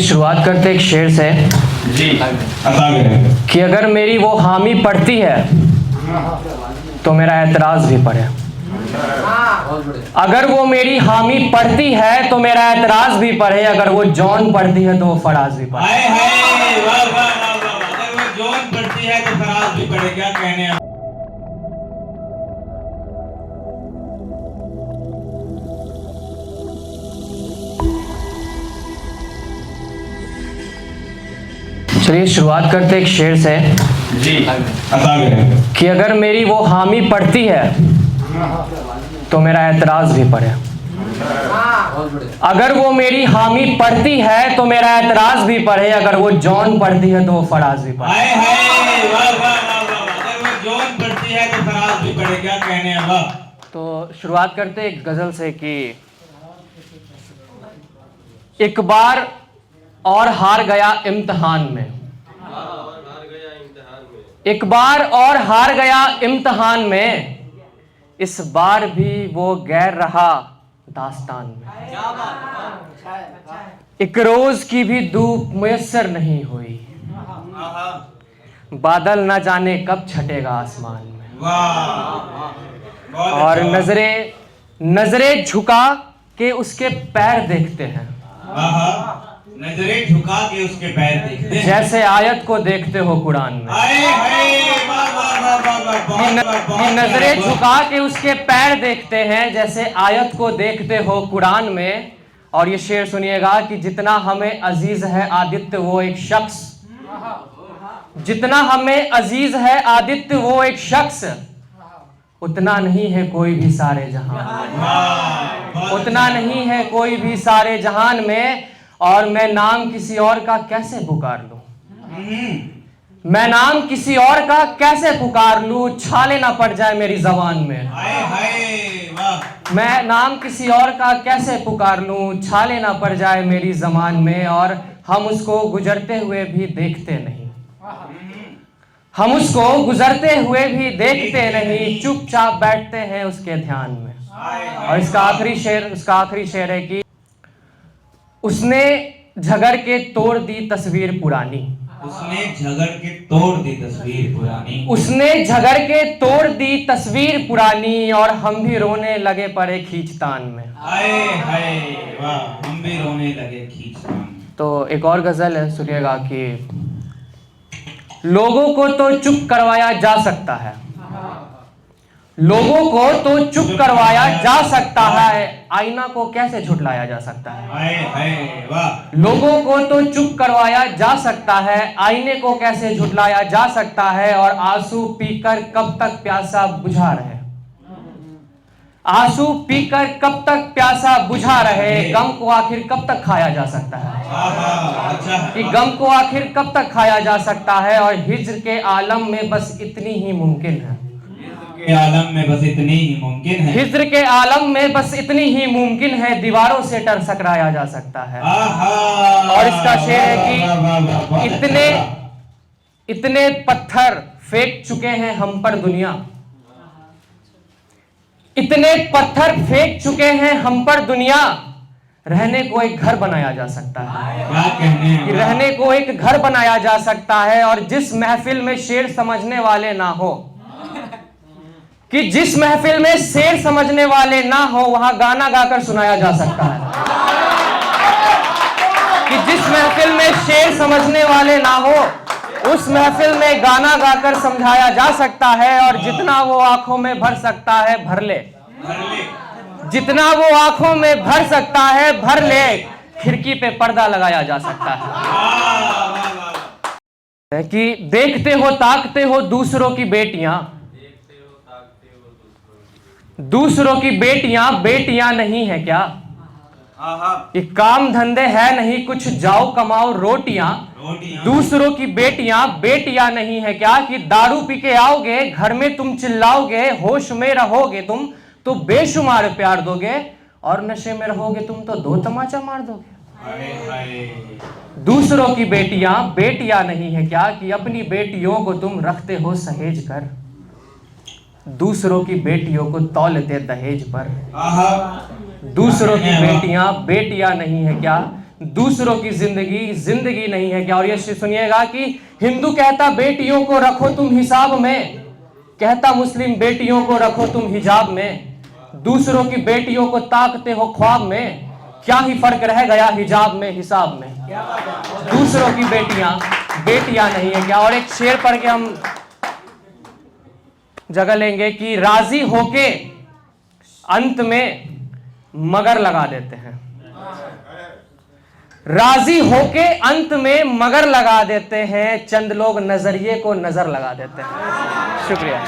शुरुआत करते एक शेर से जी कि अगर मेरी वो हामी पढ़ती है तो मेरा एतराज़ भी पढ़े। अगर वो मेरी हामी पढ़ती है तो मेरा एतराज़ भी पढ़े। अगर वो जॉन पढ़ती है तो वो फराज भी पढ़े। वाह वाह वाह वाह। अगर वो जॉन पढ़ती है तो फराज भी पढ़े। क्या कहने हैं। चलिए शुरुआत करते एक शेर से जी कि अगर मेरी वो हामी पढ़ती है तो मेरा एतराज़ भी पढ़े। अगर वो मेरी हामी पढ़ती है तो मेरा एतराज़ भी पढ़े। अगर वो जॉन पढ़ती है तो वो फराज भी पढ़े। वाह वाह वाह वाह। अगर वो जॉन पढ़ती है तो फराज भी पढ़े। क्या कहने हैं। वाह। तो शुरुआत करते एक गज़ल से कि एक बार और हार गया इम्तिहान में, एक बार और हार गया इम्तिहान में, इस बार भी वो गैर रहा दास्तान में। एक रोज की भी धूप मुयस्सर नहीं हुई, बादल न जाने कब छटेगा आसमान में। और नजरें झुका के उसके पैर देखते हैं, नजरें झुका के उसके पैर देखते हैं, जैसे आयत को देखते हो कुरान में। नजरें झुका के उसके पैर देखते हैं जैसे आयत को देखते हो कुरान में। और ये शेर सुनिएगा कि जितना हमें अजीज है आदित्य वो एक शख्स, जितना हमें अजीज है आदित्य वो एक शख्स, उतना नहीं है कोई भी सारे जहान, उतना नहीं है कोई भी सारे जहान में। और मैं नाम किसी और का कैसे पुकार लूं, मैं नाम किसी और का कैसे पुकार लूं, छाले ना पड़ जाए मेरी जबान में। मैं नाम किसी और का कैसे पुकार लूं, छाले ना पड़ जाए मेरी जबान में। और हम उसको गुजरते हुए भी देखते नहीं, हम उसको गुजरते हुए भी देखते नहीं, चुपचाप बैठते हैं उसके ध्यान में। और उसका आखिरी शेर है कि उसने झगड़ के तोड़ दी तस्वीर पुरानी, उसने झगड़ के तोड़ दी तस्वीर पुरानी, उसने झगड़ के तोड़ दी तस्वीर पुरानी, और हम भी रोने लगे पड़े खींचतान में। वाह, हम भी रोने लगे खींचतान में। तो एक और गजल है, सुनिएगा कि लोगों को तो चुप करवाया जा सकता है, लोगों को तो चुप करवाया जा सकता है, आईना को कैसे झुठलाया जा सकता है। लोगों को तो चुप करवाया जा सकता है, आईने को कैसे झुठलाया जा सकता है। और आंसू पीकर कब तक प्यासा बुझा रहे, आंसू पीकर कब तक प्यासा बुझा रहे, गम को आखिर कब तक खाया जा सकता है, कि गम को आखिर कब तक खाया जा सकता है। और हिज्र के आलम में बस इतनी ही मुमकिन है, आलम में बस इतनी ही मुमकिन है, हिज्र के आलम में बस इतनी ही मुमकिन है, दीवारों से टर सकराया जा सकता है। और इसका शेर है कि इतने पत्थर फेंक चुके हैं हम पर दुनिया, इतने पत्थर फेंक चुके हैं हम पर दुनिया, रहने को एक घर बनाया जा सकता है, क्या कहने हैं। रहने को एक घर बनाया जा सकता है। और जिस महफिल में शेर समझने वाले ना हो, कि जिस महफिल में शेर समझने वाले ना हो, वहां गाना गाकर सुनाया जा सकता है। कि जिस महफिल में शेर समझने वाले ना हो, उस महफिल में गाना गाकर समझाया जा सकता है। और जितना वो आंखों में भर सकता है भर ले, जितना वो आंखों में भर सकता है भर ले, खिड़की पे पर्दा लगाया जा सकता है। कि देखते हो ताकते हो दूसरों की बेटियां, दूसरों की बेटियां बेटियां नहीं है क्या, ये काम धंधे है नहीं कुछ जाओ कमाओ रोटियां, दूसरों की बेटियां बेटियां नहीं है क्या, कि दारू पी के आओगे घर में तुम चिल्लाओगे, होश में रहोगे तुम तो बेशुमार प्यार दोगे, और नशे में रहोगे तुम तो दो तमाचा मार दोगे। दूसरों की बेटियां बेटियां नहीं है क्या, कि अपनी बेटियों को तुम रखते हो सहेज कर, दूसरों की बेटियों को तौलते दहेज पर। दूसरों की बेटियां बेटियां नहीं है क्या, दूसरों की जिंदगी जिंदगी नहीं है क्या। और ये सुनिएगा कि हिंदू कहता बेटियों को रखो तुम हिसाब में, कहता मुस्लिम बेटियों को रखो तुम हिजाब में, दूसरों की बेटियों को ताकते हो ख्वाब में, क्या ही फर्क रह गया हिजाब में हिसाब में। दूसरों की बेटियां नहीं है क्या। और एक शेर पढ़ के हम जगह लेंगे कि राजी होके अंत में मगर लगा देते हैं, राजी होके अंत में मगर लगा देते हैं, चंद लोग नजरिए को नजर लगा देते हैं। शुक्रिया।